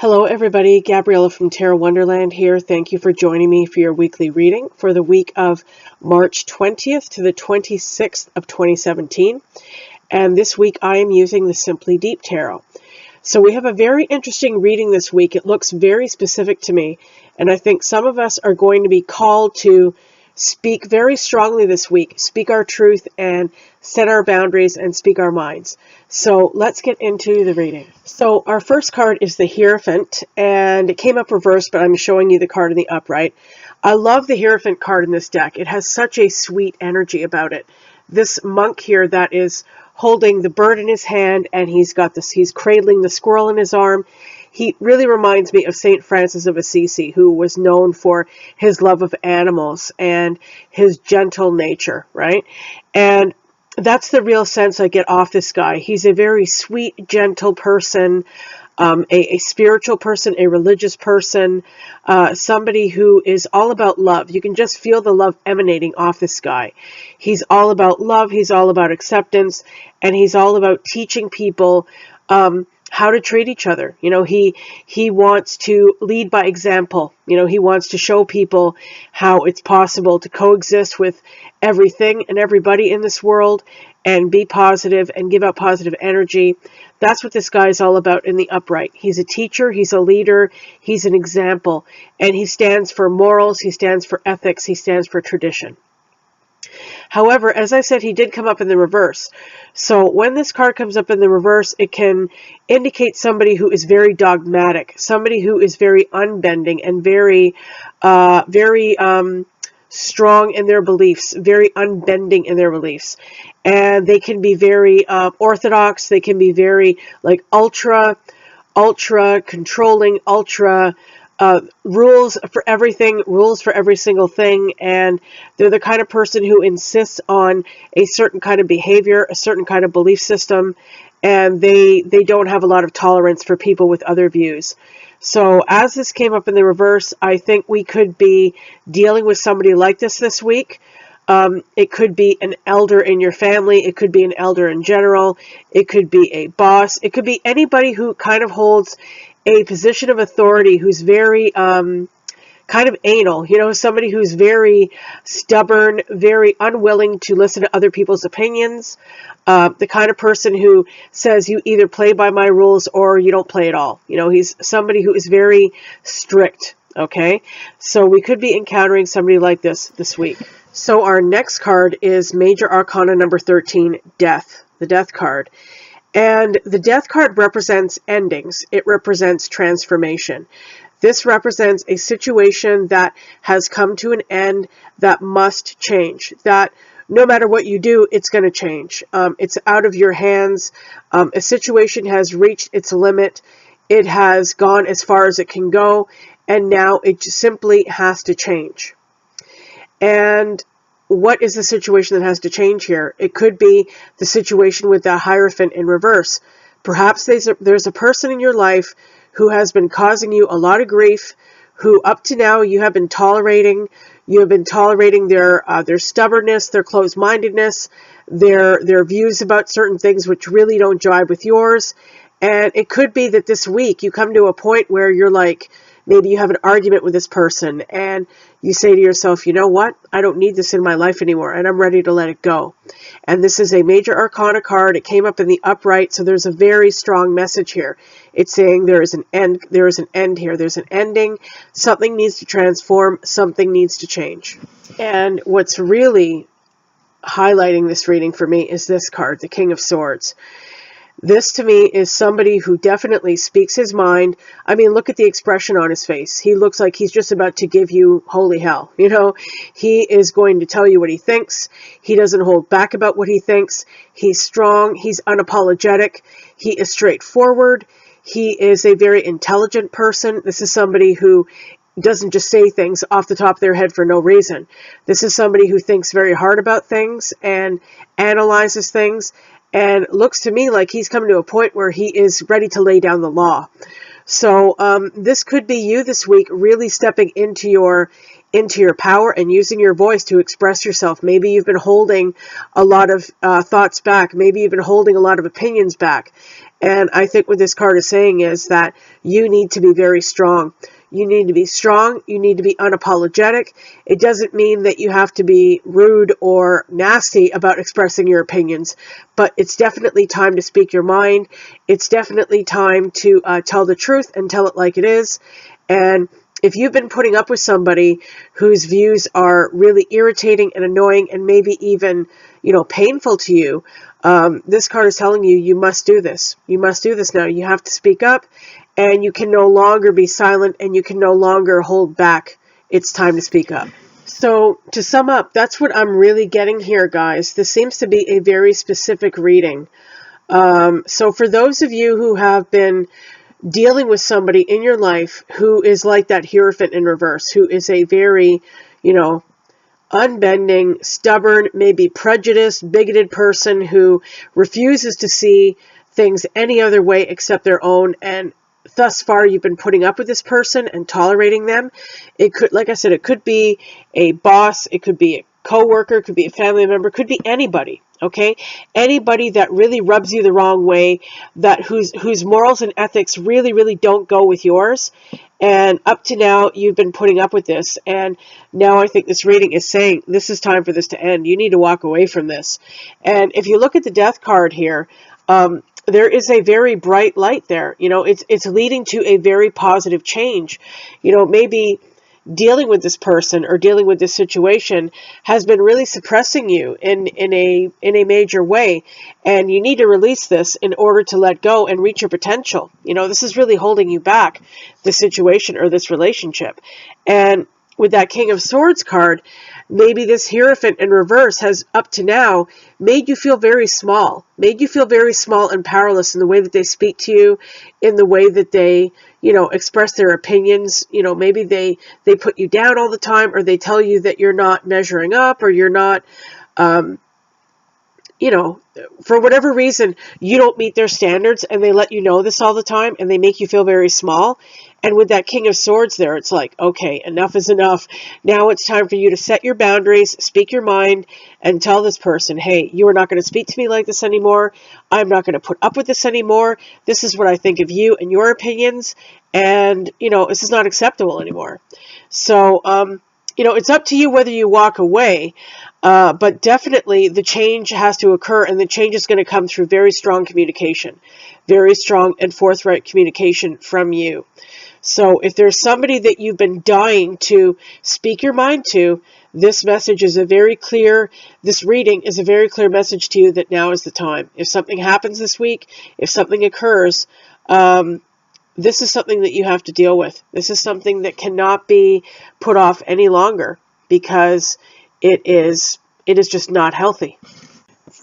Hello everybody, Gabriella from Tarot Wonderland here. Thank you for joining me for your weekly reading for the week of March 20th to the 26th of 2017. And this week I am using the Simply Deep Tarot. So we have a very interesting reading this week. It looks very specific to me, and I think some of us are going to be called to speak very strongly this week, speak our truth and set our boundaries and speak our minds. So let's get into the reading. So our first card is the Hierophant, and it came up reversed, but I'm showing you the card in the upright. I love the Hierophant card in this deck. It has such a sweet energy about it. This monk here that is holding the bird in his hand, and he's cradling the squirrel in his arm. He really reminds me of St. Francis of Assisi, who was known for his love of animals and his gentle nature, right? And that's the real sense I get off this guy. He's a very sweet, gentle person, a spiritual person, a religious person, somebody who is all about love. You can just feel the love emanating off this guy. He's all about love. He's all about acceptance, and he's all about teaching people how to treat each other. You know, he wants to lead by example. You know, he wants to show people how it's possible to coexist with everything and everybody in this world and be positive and give out positive energy. That's what this guy is all about in the upright. He's a teacher, he's a leader, he's an example, and he stands for morals, he stands for ethics, he stands for tradition. However, as I said, he did come up in the reverse. So when this card comes up in the reverse, it can indicate somebody who is very dogmatic, somebody who is very unbending and very strong in their beliefs, very unbending in their beliefs. And they can be very orthodox. They can be very like ultra controlling, ultra rules for everything, rules for every single thing, and they're the kind of person who insists on a certain kind of behavior, a certain kind of belief system, and they don't have a lot of tolerance for people with other views. So as this came up in the reverse, I think we could be dealing with somebody like this week. It could be an elder in your family. It could be an elder in general. It could be a boss. It could be anybody who kind of holds a position of authority, who's very kind of anal, you know, somebody who's very stubborn, very unwilling to listen to other people's opinions, the kind of person who says you either play by my rules or you don't play at all. You know, he's somebody who is very strict, okay? So we could be encountering somebody like this week. So our next card is Major Arcana number 13, Death, the Death card. And the Death card represents endings. It represents transformation. This represents a situation that has come to an end that must change, that no matter what you do, it's going to change. It's out of your hands. A situation has reached its limit. It has gone as far as it can go, and now it just simply has to change. And what is the situation that has to change here? It could be the situation with the Hierophant in reverse. Perhaps there's a person in your life who has been causing you a lot of grief, who up to now you have been tolerating. You have been tolerating their stubbornness, their closed-mindedness, their views about certain things which really don't jive with yours. And it could be that this week you come to a point where you're like, maybe you have an argument with this person and you say to yourself, you know what? I don't need this in my life anymore and I'm ready to let it go. And this is a Major Arcana card. It came up in the upright, so there's a very strong message here. It's saying there is an end here. There's an ending. Something needs to transform. Something needs to change. And what's really highlighting this reading for me is this card, the King of Swords. This, to me, is somebody who definitely speaks his mind. I mean, look at the expression on his face. He looks like he's just about to give you holy hell. You know, he is going to tell you what he thinks. He doesn't hold back about what he thinks. He's strong. He's unapologetic. He is straightforward. He is a very intelligent person. This is somebody who doesn't just say things off the top of their head for no reason. This is somebody who thinks very hard about things and analyzes things, and looks to me like he's coming to a point where he is ready to lay down the law. So this could be you this week, really stepping into your power and using your voice to express yourself. Maybe you've been holding a lot of thoughts back. Maybe you've been holding a lot of opinions back. And I think what this card is saying is that you need to be very strong. You need to be strong. You need to be unapologetic. It doesn't mean that you have to be rude or nasty about expressing your opinions, but it's definitely time to speak your mind. It's definitely time to tell the truth and tell it like it is. And if you've been putting up with somebody whose views are really irritating and annoying and maybe even, painful to you, this card is telling you, you must do this. You must do this now. You have to speak up, and you can no longer be silent, and you can no longer hold back. It's time to speak up. So to sum up, that's what I'm really getting here, guys. This seems to be a very specific reading. So for those of you who have been dealing with somebody in your life who is like that Hierophant in reverse, who is a very, unbending, stubborn, maybe prejudiced, bigoted person who refuses to see things any other way except their own, and thus far you've been putting up with this person and tolerating them. It could, like I said, it could be a boss, it could be a coworker, it could be a family member, it could be anybody. Okay, anybody that really rubs you the wrong way, that whose morals and ethics really don't go with yours. And up to now, you've been putting up with this. And now I think this reading is saying, this is time for this to end. You need to walk away from this. And if you look at the Death card here, there is a very bright light there. It's leading to a very positive change. Maybe dealing with this person or dealing with this situation has been really suppressing you in a major way, and you need to release this in order to let go and reach your potential. This is really holding you back, this situation or this relationship. And with that King of Swords card, maybe this Hierophant in reverse has up to now made you feel very small, and powerless in the way that they speak to you, in the way that they, express their opinions. Maybe they put you down all the time, or they tell you that you're not measuring up, or you're not, for whatever reason, you don't meet their standards, and they let you know this all the time, and they make you feel very small. And with that King of Swords there, it's like, okay, enough is enough. Now it's time for you to set your boundaries, speak your mind, and tell this person, hey, you are not going to speak to me like this anymore. I'm not going to put up with this anymore. This is what I think of you and your opinions. And, this is not acceptable anymore. So, it's up to you whether you walk away. But definitely the change has to occur, and the change is going to come through very strong communication, very strong and forthright communication from you. So if there's somebody that you've been dying to speak your mind to, this message is this reading is a very clear message to you that now is the time. If something happens this week, if something occurs, this is something that you have to deal with. This is something that cannot be put off any longer, because it is just not healthy.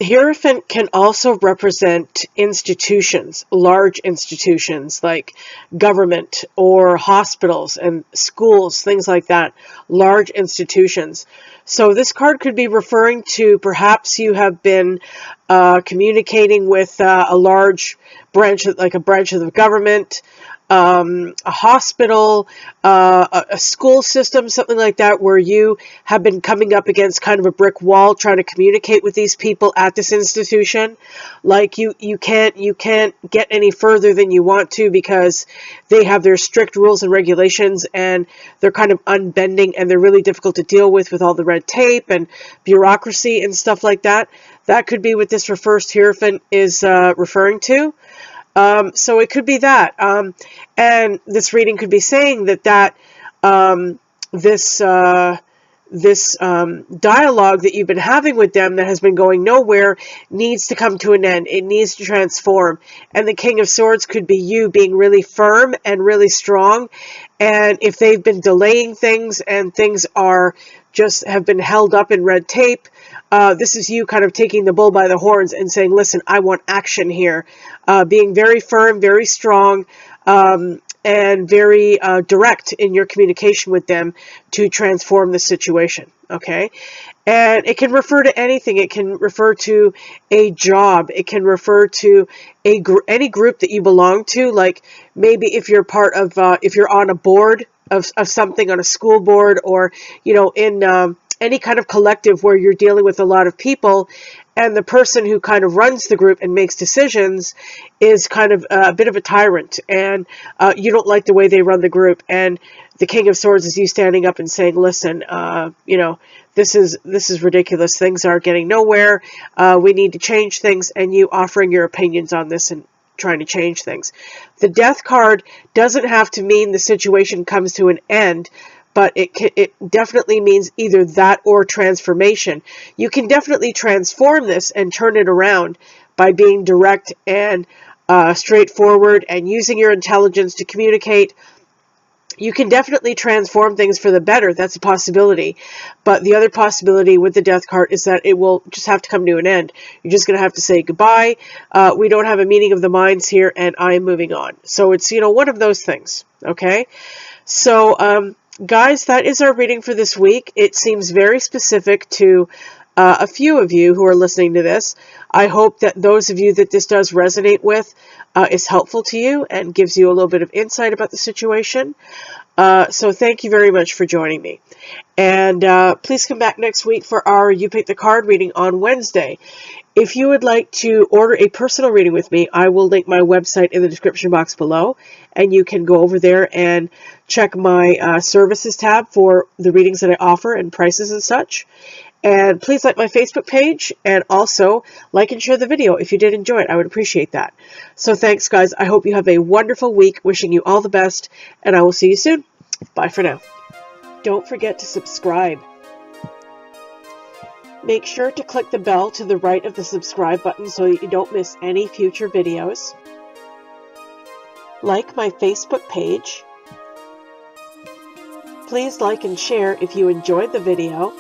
Hierophant can also represent institutions, large institutions like government or hospitals and schools, things like that, large institutions. So this card could be referring to perhaps you have been communicating with a large branch, like a branch of the government, a hospital, a school system, something like that, where you have been coming up against kind of a brick wall trying to communicate with these people at this institution. Like you can't get any further than you want to, because they have their strict rules and regulations, and they're kind of unbending, and they're really difficult to deal with all the red tape and bureaucracy and stuff like that. That could be what this reversed Hierophant is referring to. So it could be that. And this reading could be saying that this dialogue that you've been having with them that has been going nowhere needs to come to an end. It needs to transform. And the King of Swords could be you being really firm and really strong. And if they've been delaying things and things have been held up in red tape, this is you kind of taking the bull by the horns and saying, listen, I want action here. Being very firm, very strong, and very direct in your communication with them to transform the situation. Okay? And it can refer to anything. It can refer to a job. It can refer to any group that you belong to. Like maybe if you're if you're on a board of something, on a school board, or, in any kind of collective where you're dealing with a lot of people, And the person who kind of runs the group and makes decisions is kind of a bit of a tyrant, and you don't like the way they run the group. And the King of Swords is you standing up and saying, listen, this is ridiculous. Things are getting nowhere. We need to change things, and you offering your opinions on this and trying to change things. The Death card doesn't have to mean the situation comes to an end, but it definitely means either that or transformation. You can definitely transform this and turn it around by being direct and straightforward and using your intelligence to communicate. You can definitely transform things for the better. That's a possibility. But the other possibility with the Death card is that it will just have to come to an end. You're just going to have to say goodbye. We don't have a meeting of the minds here, and I am moving on. So it's, one of those things. Okay? So, guys, that is our reading for this week. It seems very specific to a few of you who are listening to this. I hope that those of you that this does resonate with is helpful to you and gives you a little bit of insight about the situation. So thank you very much for joining me. And please come back next week for our You Pick the Card reading on Wednesday. If you would like to order a personal reading with me, I will link my website in the description box below, and you can go over there and check my services tab for the readings that I offer and prices and such. And please like my Facebook page, and also like and share the video if you did enjoy it. I would appreciate that. So thanks, guys. I hope you have a wonderful week. Wishing you all the best, and I will see you soon. Bye for now. Don't forget to subscribe. Make sure to click the bell to the right of the subscribe button so that you don't miss any future videos. Like my Facebook page. Please like and share if you enjoyed the video.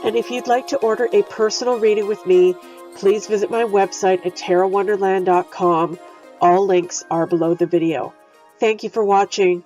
And if you'd like to order a personal reading with me, please visit my website at tarotwonderland.com. All links are below the video. Thank you for watching.